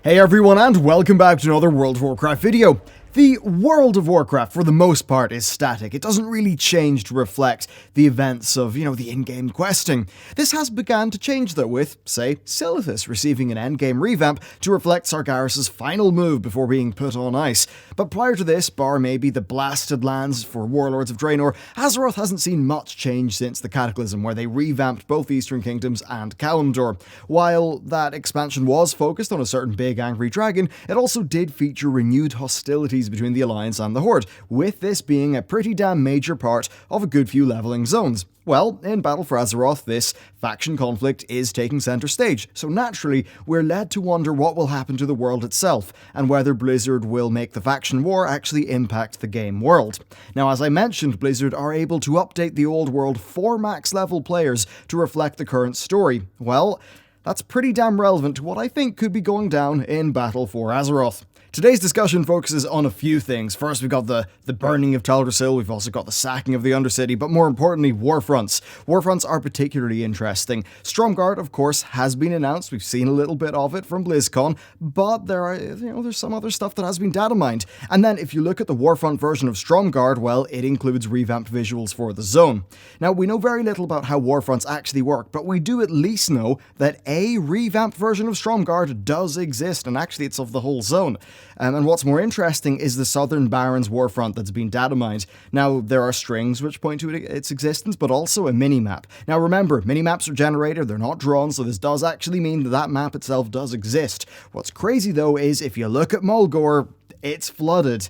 Hey everyone, and welcome back to another World of Warcraft video. The world of Warcraft, for the most part, is static. It doesn't really change to reflect the events of, the in-game questing. This has begun to change, though, with, say, Silithus receiving an endgame revamp to reflect Sargeras' final move before being put on ice. But prior to this, bar maybe the blasted lands for Warlords of Draenor, AZEROTH hasn't seen much change since the Cataclysm, where they revamped both Eastern Kingdoms and Kalimdor. While that expansion was focused on a certain big angry dragon, it also did feature renewed hostilities between the Alliance and the Horde, with this being a pretty damn major part of a good few leveling zones. Well, in Battle for Azeroth, this faction conflict is taking center stage, so naturally, we're led to wonder what will happen to the world itself, and whether Blizzard will make the faction war actually impact the game world. Now, as I mentioned, Blizzard are able to update the old world for max level players to reflect the current story. Well, that's pretty damn relevant to what I think could be going down in Battle for Azeroth. Today's discussion focuses on a few things. First, we've got the burning of Teldrassil, we've also got the sacking of the Undercity, but more importantly, Warfronts. Warfronts are particularly interesting. Stromgarde, of course, has been announced. We've seen a little bit of it from BlizzCon, but there's some other stuff that has been data mined. And then, if you look at the Warfront version of Stromgarde, well, it includes revamped visuals for the zone. Now, we know very little about how Warfronts actually work, but we do at least know that a revamped version of Stromgarde does exist, and actually it's of the whole zone. And what's more interesting is the Southern Barrens Warfront that's been data mined. Now, there are strings which point to its existence, but also a minimap. Now remember, minimaps are generated, they're not drawn, so this does actually mean that that map itself does exist. What's crazy though is, if you look at Mulgore, it's flooded.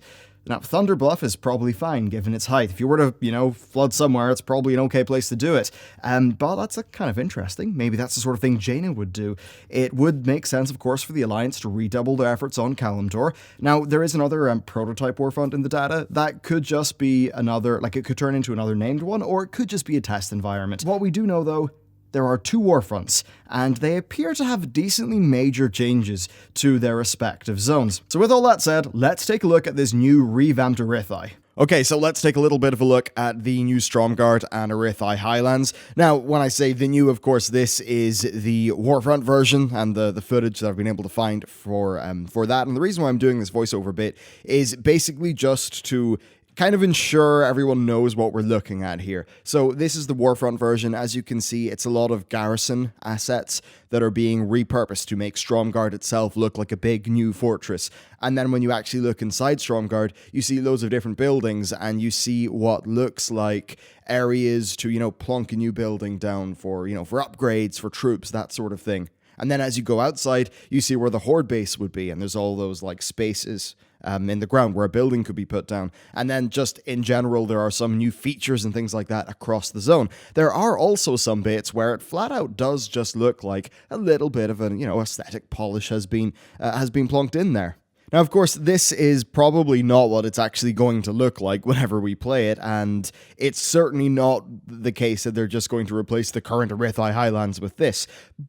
Now, Thunderbluff is probably fine, given its height. If you were to, flood somewhere, it's probably an okay place to do it. But that's kind of interesting. Maybe that's the sort of thing Jaina would do. It would make sense, of course, for the Alliance to redouble their efforts on Kalimdor. Now, there is another prototype Warfront in the data. That could just be another, it could turn into another named one, or it could just be a test environment. What we do know, though, there are two Warfronts, and they appear to have decently major changes to their respective zones. So with all that said, let's take a look at this new revamped Erithai. Okay, so let's take a little bit of a look at the new Stromgarde and Erithai Highlands. Now, when I say the new, of course, this is the Warfront version and the footage that I've been able to find for that. And the reason why I'm doing this voiceover bit is basically just to kind of ensure everyone knows what we're looking at here. So this is the Warfront version. As you can see, it's a lot of garrison assets that are being repurposed to make Stromgarde itself look like a big new fortress. And then when you actually look inside Stromgarde, you see loads of different buildings, and you see what looks like areas to, plonk a new building down for, for upgrades, for troops, that sort of thing. And then as you go outside, you see where the Horde base would be, and there's all those spaces in the ground where a building could be put down. And then just in general, there are some new features and things like that across the zone. There are also some bits where it flat out does just look like a little bit of an, aesthetic polish has been plonked in there. Now, of course, this is probably not what it's actually going to look like whenever we play it, and it's certainly not the case that they're just going to replace the current Erithai Highlands with this.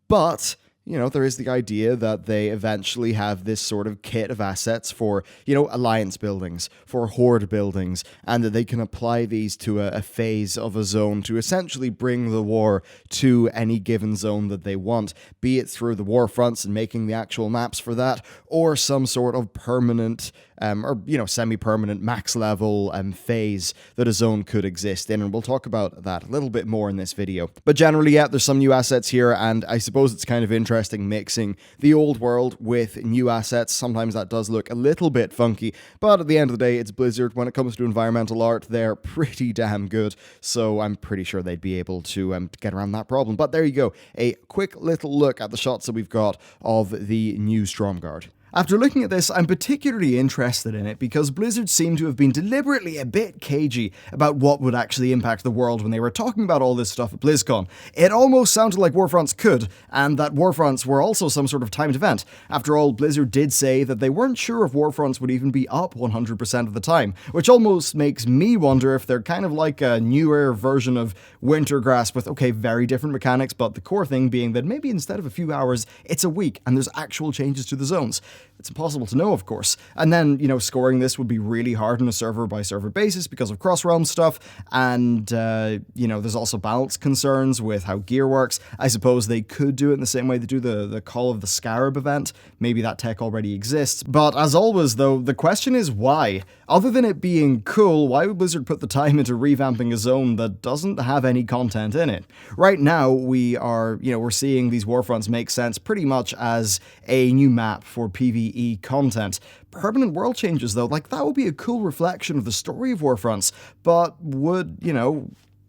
But there is the idea that they eventually have this sort of kit of assets for, alliance buildings, for horde buildings, and that they can apply these to a phase of a zone to essentially bring the war to any given zone that they want, be it through the war fronts and making the actual maps for that, or some sort of permanent semi-permanent max level phase that a zone could exist in, and we'll talk about that a little bit more in this video. But generally, yeah, there's some new assets here, and I suppose it's kind of interesting mixing the old world with new assets. Sometimes that does look a little bit funky, but at the end of the day, it's Blizzard. When it comes to environmental art, they're pretty damn good, so I'm pretty sure they'd be able to get around that problem. But there you go, a quick little look at the shots that we've got of the new Stromgarde. After looking at this, I'm particularly interested in it because Blizzard seemed to have been deliberately a bit cagey about what would actually impact the world when they were talking about all this stuff at BlizzCon. It almost sounded like Warfronts could, and that Warfronts were also some sort of timed event. After all, Blizzard did say that they weren't sure if Warfronts would even be up 100% of the time, which almost makes me wonder if they're kind of like a newer version of Wintergrass with, okay, very different mechanics, but the core thing being that maybe instead of a few hours, it's a week, and there's actual changes to the zones. It's impossible to know, of course. And then, scoring this would be really hard on a server-by-server basis because of cross-realm stuff, and, there's also balance concerns with how gear works. I suppose they could do it in the same way they do the Call of the Scarab event. Maybe that tech already exists. But as always, though, the question is why? Other than it being cool, why would Blizzard put the time into revamping a zone that doesn't have any content in it? Right now, we're seeing these Warfronts make sense pretty much as a new map for PvE content. Permanent world changes, though, that would be a cool reflection of the story of Warfronts, but would,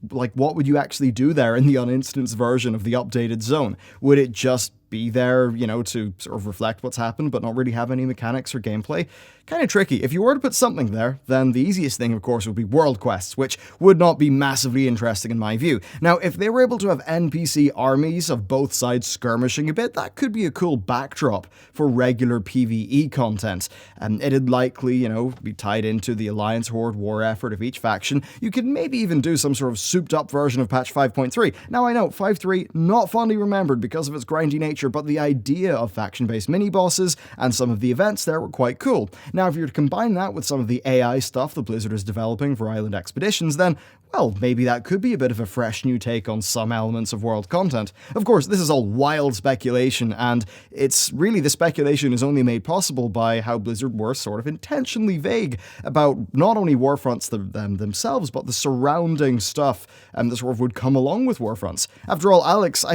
what would you actually do there in the uninstanced version of the updated zone? Would it just be there, to sort of reflect what's happened, but not really have any mechanics or gameplay? Kind of tricky. If you were to put something there, then the easiest thing, of course, would be world quests, which would not be massively interesting in my view. Now, if they were able to have NPC armies of both sides skirmishing a bit, that could be a cool backdrop for regular PvE content. And it'd likely, be tied into the Alliance Horde war effort of each faction. You could maybe even do some sort of souped up version of patch 5.3. Now, I know 5.3, not fondly remembered because of its grindy nature, but the idea of faction-based mini-bosses and some of the events there were quite cool. Now, if you were to combine that with some of the AI stuff that Blizzard is developing for Island Expeditions, then, well, maybe that could be a bit of a fresh new take on some elements of world content. Of course, this is all wild speculation, and the speculation is only made possible by how Blizzard were sort of intentionally vague about not only Warfronts themselves, but the surrounding stuff that sort of would come along with Warfronts. After all, Alex,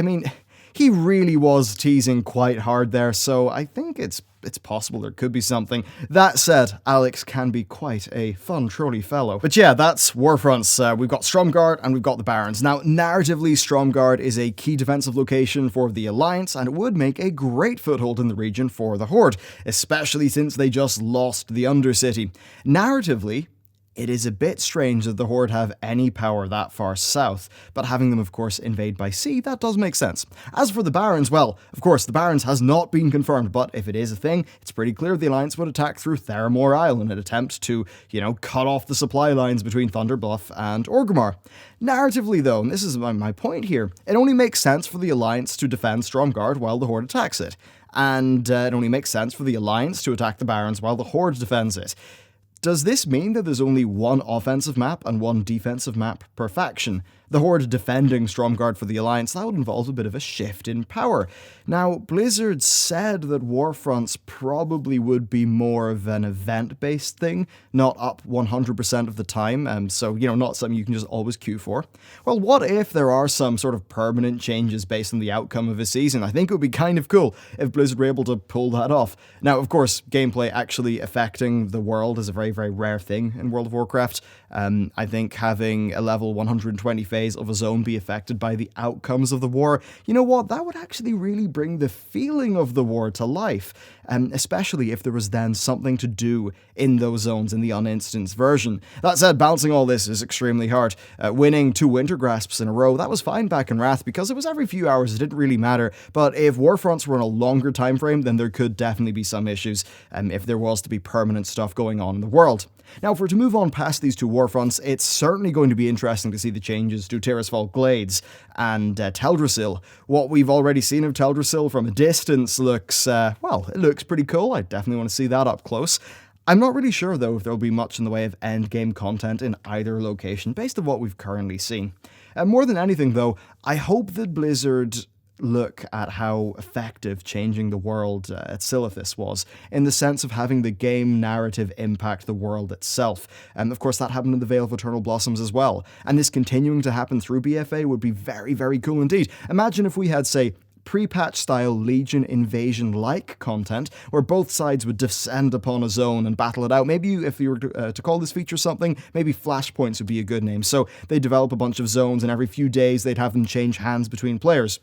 he really was teasing quite hard there, so I think it's possible there could be something. That said, Alex can be quite a fun, trolly fellow. But yeah, that's Warfronts. We've got Stromgarde and we've got the Barrens. Now, narratively, Stromgarde is a key defensive location for the Alliance, and it would make a great foothold in the region for the Horde, especially since they just lost the Undercity. Narratively, it is a bit strange that the Horde have any power that far south, but having them, of course, invade by sea, that does make sense. As for the Barrens, well, of course, the Barrens has not been confirmed, but if it is a thing, it's pretty clear the Alliance would attack through Theramore Isle in an attempt to, cut off the supply lines between Thunderbluff and Orgrimmar. Narratively, though, and this is my point here, it only makes sense for the Alliance to defend Stromgarde while the Horde attacks it. And it only makes sense for the Alliance to attack the Barrens while the Horde defends it. Does this mean that there's only one offensive map and one defensive map per faction? The Horde defending Stromgarde for the Alliance, that would involve a bit of a shift in power. Now, Blizzard said that Warfronts probably would be more of an event-based thing, not up 100% of the time, so, not something you can just always queue for. Well, what if there are some sort of permanent changes based on the outcome of a season? I think it would be kind of cool if Blizzard were able to pull that off. Now, of course, gameplay actually affecting the world is a very, very rare thing in World of Warcraft. I think having a level 120 phase of a zone be affected by the outcomes of the war, you know what, that would actually really bring the feeling of the war to life, especially if there was then something to do in those zones in the uninstanced version. That said, balancing all this is extremely hard. Winning 2 Winter Grasps in a row, that was fine back in Wrath because it was every few hours, it didn't really matter, but if Warfronts were in a longer time frame, then there could definitely be some issues if there was to be permanent stuff going on in the world. Now, if we're to move on past these 2 Warfronts, it's certainly going to be interesting to see the changes to Tirisfal Glades and Teldrassil. What we've already seen of Teldrassil from a distance looks, it looks pretty cool. I definitely want to see that up close. I'm not really sure, though, if there'll be much in the way of endgame content in either location, based on what we've currently seen. More than anything, though, I hope that Blizzard look at how effective changing the world at Silithus was, in the sense of having the game narrative impact the world itself. And of course that happened in the Vale of Eternal Blossoms as well, and this continuing to happen through BfA would be very, very cool indeed. Imagine if we had, say, pre-patch style Legion invasion-like content, where both sides would descend upon a zone and battle it out. Maybe if you were to call this feature something, maybe flashpoints would be a good name. So they develop a bunch of zones, and every few days they'd have them change hands between players.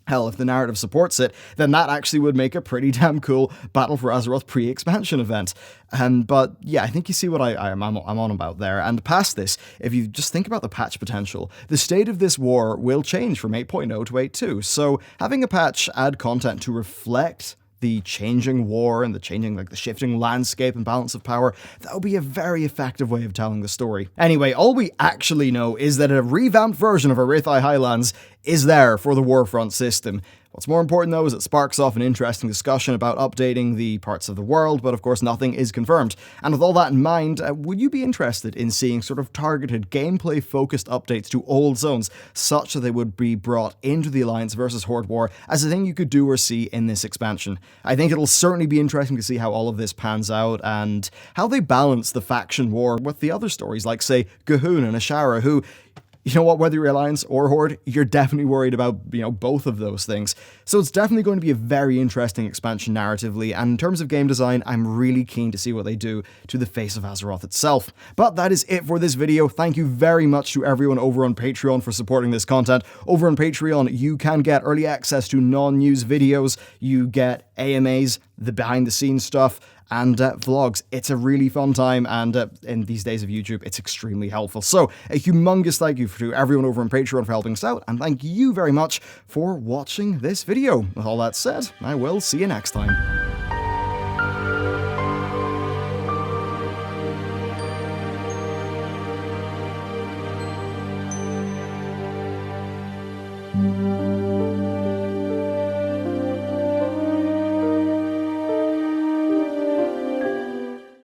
Hell, if the narrative supports it, then that actually would make a pretty damn cool Battle for Azeroth pre-expansion event. But yeah, I think you see what I'm on about there. And past this, if you just think about the patch potential, the state of this war will change from 8.0 to 8.2. So having a patch add content to reflect the changing war and the changing, the shifting landscape and balance of power, that would be a very effective way of telling the story. Anyway, all we actually know is that a revamped version of Arithai Highlands is there for the Warfront system. What's more important though is it sparks off an interesting discussion about updating the parts of the world, but of course nothing is confirmed. And with all that in mind, would you be interested in seeing sort of targeted gameplay-focused updates to old zones, such that they would be brought into the Alliance versus Horde War as a thing you could do or see in this expansion? I think it'll certainly be interesting to see how all of this pans out and how they balance the faction war with the other stories, like say Gahun and Ashara, who, you know what, whether you're Alliance or Horde, you're definitely worried about, both of those things. So it's definitely going to be a very interesting expansion narratively, and in terms of game design, I'm really keen to see what they do to the face of AZEROTH itself. But that is it for this video. Thank you very much to everyone over on Patreon for supporting this content. Over on Patreon, you can get early access to non-news videos, you get AMAs, the behind-the-scenes stuff, and vlogs. It's a really fun time, and in these days of YouTube, it's extremely helpful. So a humongous thank you to everyone over on Patreon for helping us out, and thank you very much for watching this video. With all that said, I will see you next time.